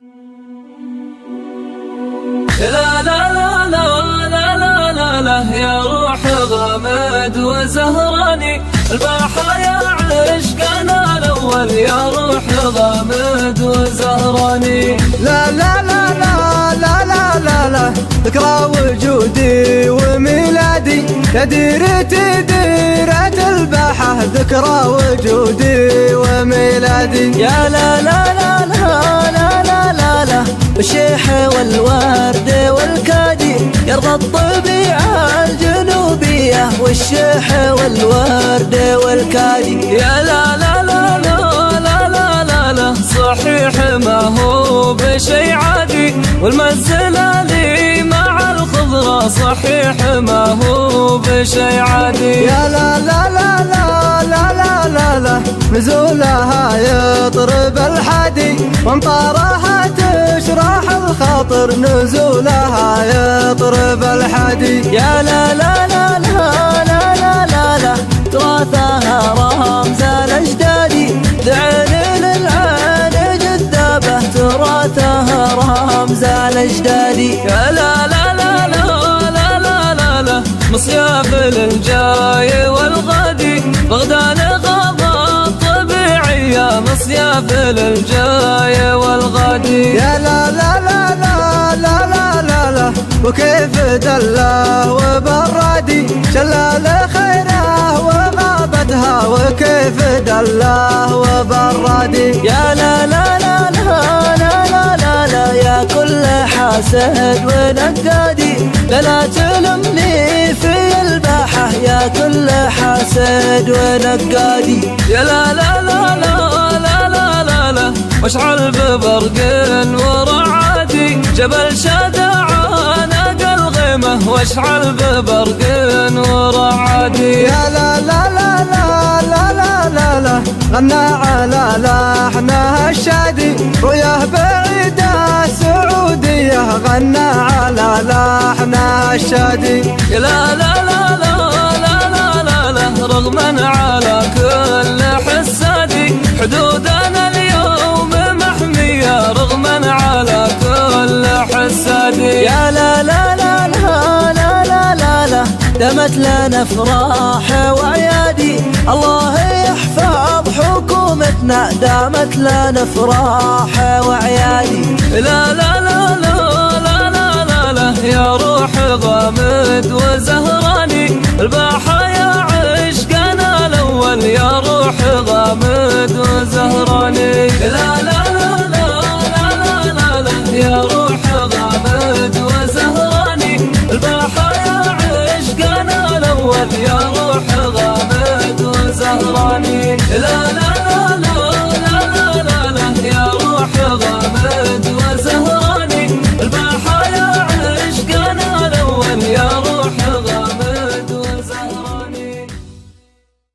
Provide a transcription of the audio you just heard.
لا لا لا لا لا لا لا لا يا روح غامد وزهراني، البحايا عشقنا الأول يا روح غامد وزهراني. لا لا لا لا لا لا لا لا ذكرى وجودي وميلادي يا ديرتي ديرة الباحة، ذكرى وجودي وميلادي. يا لا لا لا لا لا لا لا لا والشيح والورد والكادي يرضى الطبيعة الجنوبية، والشيح والورد والكادي. يا لا لا لا لا لا لا لا لا صحيح ما هو بشي عادي، والمنزلة لي مع الخضرة صحيح ما هو بشي عادي. يا لا لا لا لا لا لا لا لا نزولها يطرب الحادي، وامطارها تشرح الخاطر نزولها يطرب الحادي. يا لا لا لا لا لا لا لا لا تراثها رمز الأجدادي، ذعن للعين جذابة تراثها رمز الأجدادي. يا لا لا لا لا لا لا لا لا مصياف للجاي والغادي، بغداد غابة طبيعية مصياف للجاي والغادي. يا لا لا لا لا لا لا لا لا وكيف دله وبرادي، شلال خيره وغابتها وكيف دله وبرادي. يا لا لا لا لا لا لا لا لا يا كل حاسد ونقادي، لا تلمني في الباحة يا كل حاسد ونقادي. يا لا لا لا لا لا لا لا لا واشعل ببرق ورعادي، جبل شدعان نقى الغيمة واشعل ببرق ورعادي. يا لا لا لا لا لا لا لا لا غنى على لحنها الشادي، رؤياه بعيدة سعودية غنى على لحنها الشادي. يا لا لا لا لا لا لا لا لا رغما على كل حسادي، حدودنا اليوم محمية رغما على كل حسادي. يا لا لا لا لا لا لا لا لا دامت لنا افراح واعيادي، الله يحفظ حكومتنا دامت لنا افراح واعيادي. لا لا لا لا لا لا لا لا يا روح غامد وزهراني، البحايا عشقنا الأول يا روح غامد وزهراني. لا لا لا لا لا لا لا يا